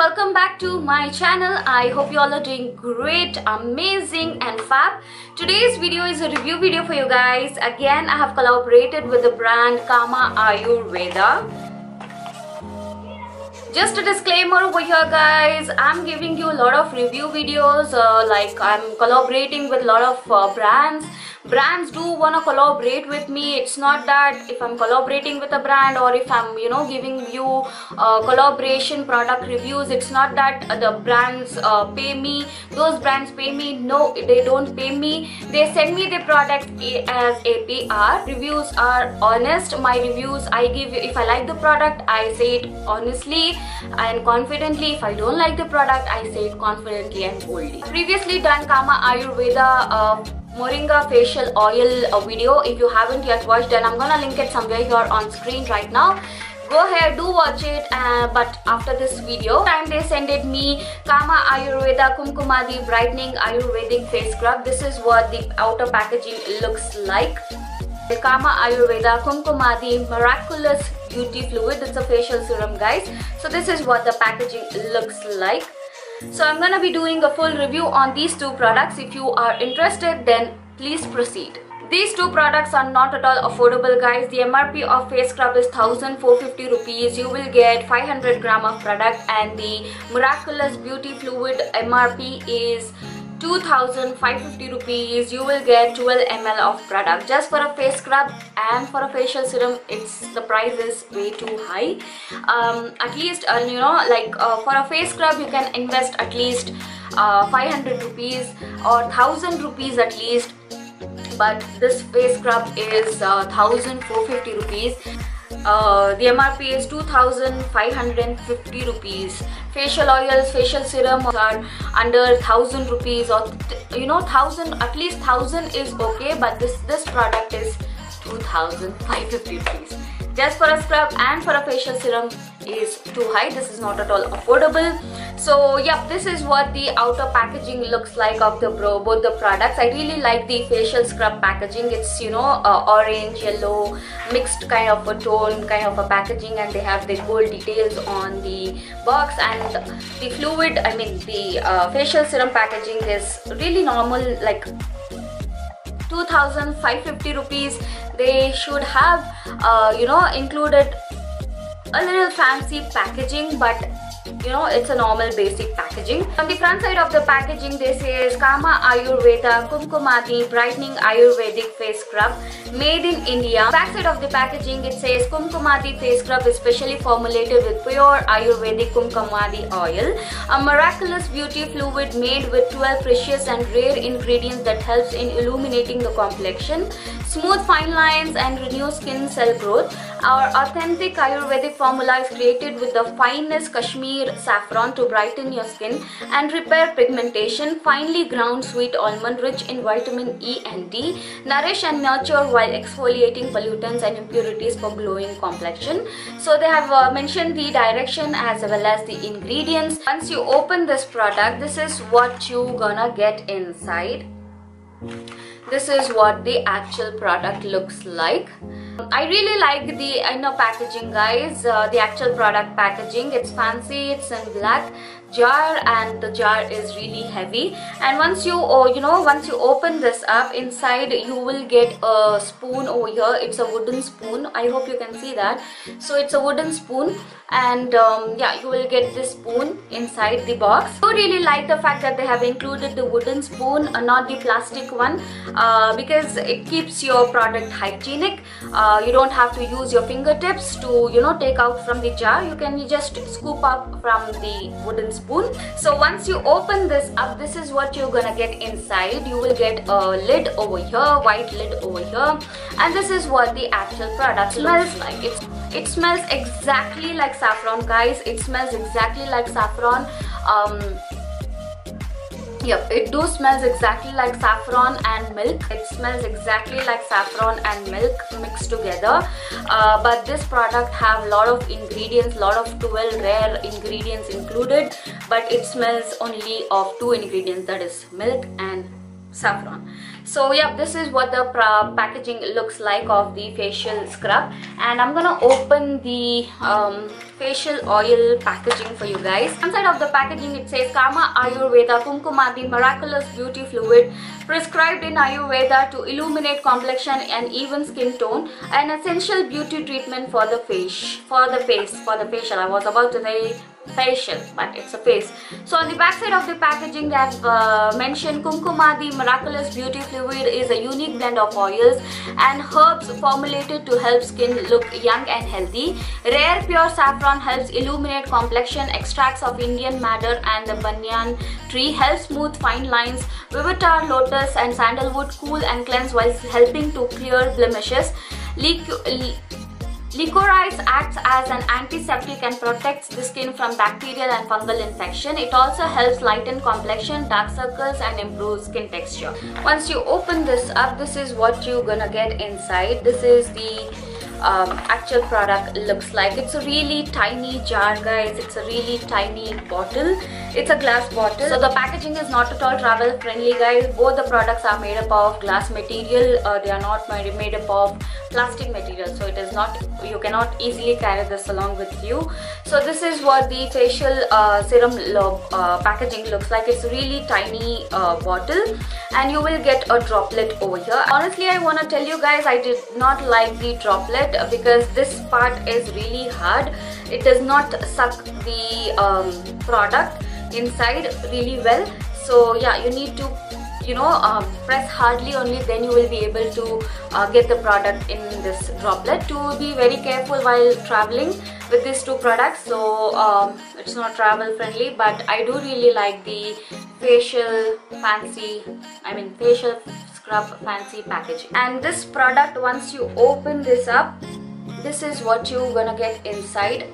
welcome back to my channel. I hope you all are doing great, amazing and fab. Today's video is a review video for you guys. Again, I have collaborated with the brand Kama Ayurveda. Just a disclaimer over here guys, I'm giving you a lot of review videos, like I'm collaborating with a lot of brands. Brands do want to collaborate with me. It's not that if I'm collaborating with a brand or if I'm giving you collaboration product reviews, it's not that the brands pay me. Those brands pay me. No, they don't pay me. They send me the product as a PR. Reviews are honest. My reviews, I give, if I like the product, I say it honestly and confidently. If I don't like the product, I say it confidently and boldly. Previously done Kama Ayurveda Moringa facial oil video. If you haven't yet watched, then I'm gonna link it somewhere here on screen right now. Go ahead, do watch it, but after this video time they sent me Kama Ayurveda Kumkumadi Brightening Ayurvedic Face Scrub. This is what the outer packaging looks like. The Kama Ayurveda Kumkumadi Miraculous Beauty Fluid. It's a facial serum guys. So this is what the packaging looks like. So I'm gonna be doing a full review on these two products. If you are interested, then please proceed. These two products are not at all affordable guys. The MRP of face scrub is 1450 rupees. You will get 500 gram of product, and the Miraculous Beauty Fluid MRP is 2550 rupees. You will get 12 ml of product. Just for a face scrub and for a facial serum, the price is way too high. At least for a face scrub you can invest at least 500 rupees or 1000 rupees at least, but this face scrub is 1450 rupees. The MRP is 2550 rupees. Facial oils, facial serums are under 1000 rupees, or 1000, at least 1000 is okay, but this product is 2550 rupees. Just for a scrub and for a facial serum is too high. This is not at all affordable. So yeah, this is what the outer packaging looks like of both the products. I really like the facial scrub packaging. It's orange, yellow, mixed kind of a tone kind of a packaging, and they have the gold details on the box. And the fluid, the facial serum packaging is really normal, like 2550 rupees. They should have included a little fancy packaging, but it's a normal basic packaging. On the front side of the packaging, this is Kama Ayurveda Kumkumadi Brightening Ayurvedic Face Scrub, made in India. Back side of the packaging, it says Kumkumadi Face Scrub is specially formulated with pure Ayurvedic Kumkumadi oil, a miraculous beauty fluid made with 12 precious and rare ingredients that helps in illuminating the complexion, smooth fine lines and renew skin cell growth. Our authentic Ayurvedic formula is created with the finest Kashmir saffron to brighten your skin and repair pigmentation. Finely ground sweet almond, rich in vitamin E and D, nourish and nurture while exfoliating pollutants and impurities for glowing complexion. So they have mentioned the direction as well as the ingredients. Once you open this product, this is what you gonna get inside. This is what the actual product looks like. I really like the inner packaging guys, the actual product packaging. It's fancy, it's in black jar, and the jar is really heavy. And once you once you open this up, inside you will get a spoon over here. It's a wooden spoon. I hope you can see that. So it's a wooden spoon, and yeah, you will get this spoon inside the box. I really like the fact that they have included the wooden spoon, not the plastic one, because it keeps your product hygienic. You don't have to use your fingertips to take out from the jar. You can just scoop up from the wooden spoon. So once you open this up, this is what you're gonna get inside. You will get a lid over here, white lid over here, and this is what the actual product smells like. It smells exactly like saffron guys. It smells exactly like saffron. Yep, it do smells exactly like saffron and milk. It smells exactly like saffron and milk mixed together. But this product have a lot of ingredients, lot of 12 rare ingredients included, but it smells only of 2 ingredients, that is milk and saffron. So yeah, this is what the packaging looks like of the facial scrub, and I'm gonna open the facial oil packaging for you guys. Inside of the packaging it says Kama Ayurveda Kumkumadi Miraculous Beauty Fluid, prescribed in Ayurveda to illuminate complexion and even skin tone, an essential beauty treatment for the face. For the facial. I was about to say facial, but it's a face. So on the back side of the packaging they have mentioned Kumkumadi Miraculous Beauty Fluid is a unique blend of oils and herbs formulated to help skin look young and healthy. Rare pure saffron helps illuminate complexion. Extracts of Indian madder and the banyan tree help smooth fine lines. Vivitar, lotus and sandalwood cool and cleanse while helping to clear blemishes. Licorice acts as an antiseptic and protects the skin from bacterial and fungal infection. It also helps lighten complexion, dark circles and improve skin texture. Once you open this up, this is what you're gonna get inside. This is the actual product looks like. It's a really tiny jar, guys. It's a really tiny bottle. It's a glass bottle, so the packaging is not at all travel friendly, guys. Both the products are made up of glass material. They are not made up of plastic material, so it is not, you cannot easily carry this along with you. So this is what the facial serum packaging looks like. It's a really tiny bottle, and you will get a droplet over here. Honestly, I want to tell you guys, I did not like the droplet because this part is really hard. It does not suck the product inside really well. So yeah, you need to press hardly, only then you will be able to get the product in this droplet. To be very careful while traveling with these two products, so it's not travel friendly, but I do really like the facial scrub fancy packaging. And this product, once you open this up, this is what you're gonna get inside.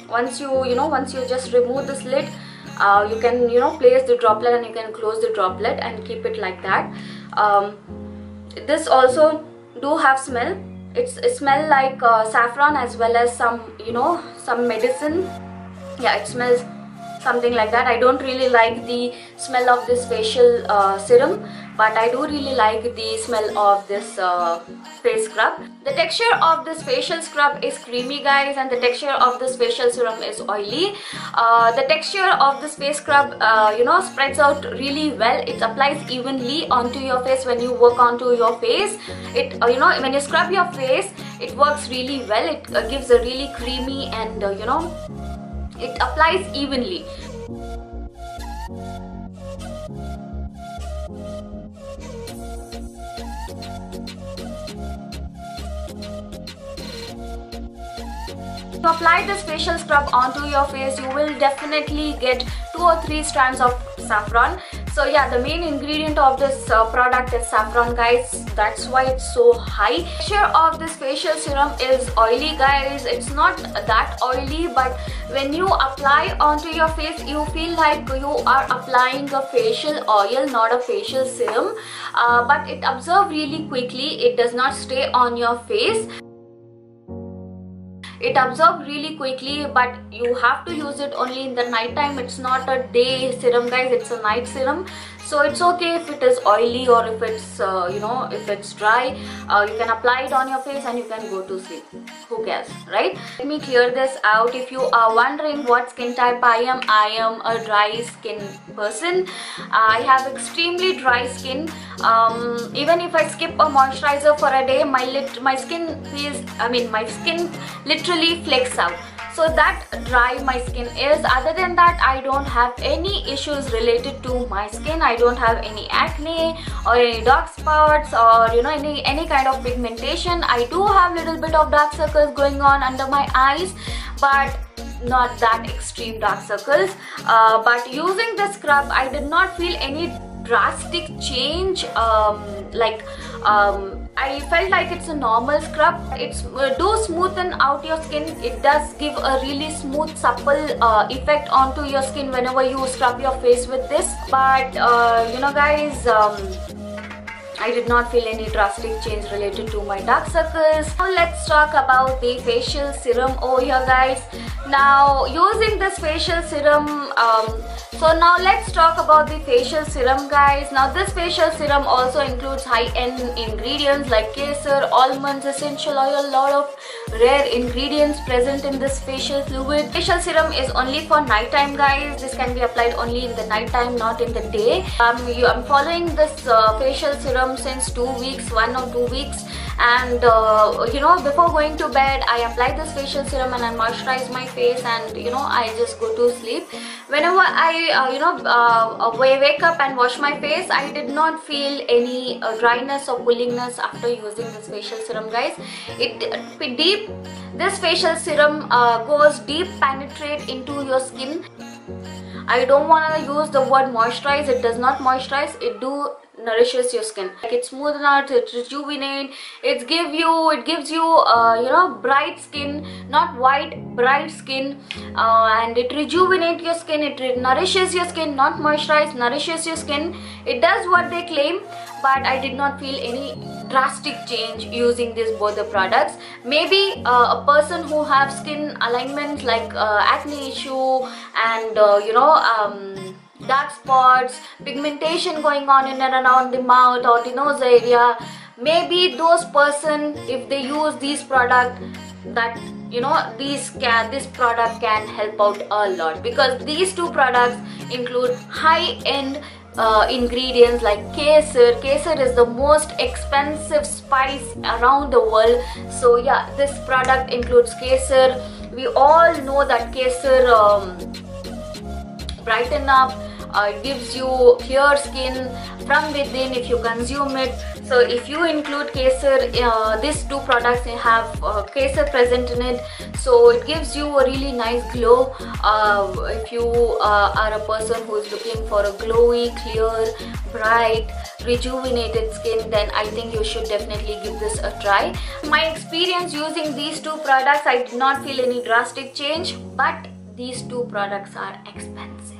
Once you just remove this lid, you can place the droplet and you can close the droplet and keep it like that. This also do have smell. It smells like saffron as well as some medicine. Yeah, it smells something like that. I don't really like the smell of this facial serum, but I do really like the smell of this face scrub. The texture of this facial scrub is creamy, guys, and the texture of this facial serum is oily. The texture of this face scrub spreads out really well. It applies evenly onto your face. When you work onto your face, it when you scrub your face, it works really well. It gives a really creamy and it applies evenly. To apply this facial scrub onto your face, you will definitely get 2 or 3 strands of saffron. So yeah, the main ingredient of this product is saffron, guys. That's why it's so high. The texture of this facial serum is oily, guys. It's not that oily, but when you apply onto your face, you feel like you are applying a facial oil, not a facial serum. But it absorbs really quickly. It does not stay on your face. It absorbs really quickly, but you have to use it only in the night time. It's not a day serum, guys. It's a night serum. So it's okay if it is oily or if it's if it's dry. You can apply it on your face and you can go to sleep. Who cares, right? Let me clear this out. If you are wondering what skin type I am a dry skin person. I have extremely dry skin. Even if I skip a moisturizer for a day, my skin literally flakes out. So that dry my skin is. Other than that, I don't have any issues related to my skin. I don't have any acne or any dark spots or any kind of pigmentation. I do have little bit of dark circles going on under my eyes, but not that extreme dark circles. But using the scrub, I did not feel any drastic change. I felt like it's a normal scrub. It's do smoothen out your skin. It does give a really smooth, supple effect onto your skin whenever you scrub your face with this. But guys, I did not feel any drastic change related to my dark circles. Now let's talk about the facial serum over here, guys. Now using this facial serum, so now let's talk about the facial serum, guys. Now this facial serum also includes high-end ingredients like kesar, almonds, essential oil, lot of rare ingredients present in this facial fluid. Facial serum is only for nighttime, guys. This can be applied only in the nighttime, not in the day. I'm following this facial serum since 2 weeks, 1 or 2 weeks, and you know, before going to bed I apply this facial serum and I moisturize my face, and you know, I just go to sleep. Whenever I wake up and wash my face, I did not feel any dryness or pullingness after using this facial serum, guys. This facial serum goes deep, penetrate into your skin. I don't want to use the word moisturize. It does not moisturize, it nourishes your skin. Like, it smoothens out, it rejuvenates, it gives you you know, bright skin, not white, bright skin, and it rejuvenates your skin, it nourishes your skin, not moisturize, nourishes your skin. It does what they claim, but I did not feel any drastic change using both the products. Maybe a person who have skin alignments like acne issue and you know, dark spots, pigmentation going on in and around the mouth or the nose area, maybe those person, if they use these products, that you know, this product can help out a lot, because these two products include high-end ingredients like kesar. Kesar is the most expensive spice around the world. So yeah, this product includes kesar. We all know that kesar brighten up, it gives you clear skin from within if you consume it. So if you include kesar, these two products have kesar present in it, so it gives you a really nice glow. If you are a person who is looking for a glowy, clear, bright, rejuvenated skin, then I think you should definitely give this a try. My experience using these two products, I did not feel any drastic change, but these two products are expensive.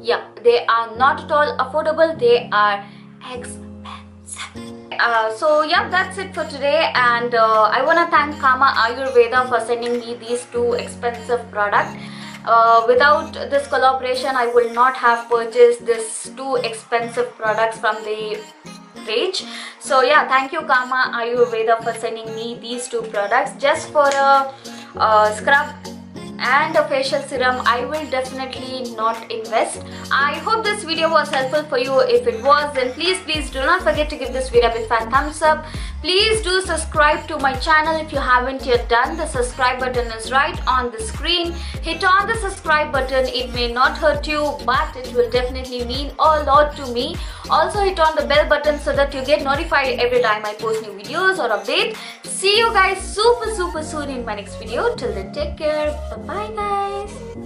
Yeah, they are not at all affordable, they are expensive. So yeah, that's it for today, and I want to thank Kama Ayurveda for sending me these two expensive products. Without this collaboration, I will not have purchased these two expensive products from the range. So yeah, thank you Kama Ayurveda for sending me these two products. Just for a scrub and a facial serum, I will definitely not invest. I hope this video was helpful for you. If it was, then please do not forget to give this video a big fat thumbs up. Please do subscribe to my channel if you haven't yet done. The subscribe button is right on the screen. Hit on the subscribe button. It may not hurt you, but it will definitely mean a lot to me. Also hit on the bell button so that you get notified every time I post new videos or updates. See you guys super soon in my next video. Till then, take care. Bye bye guys.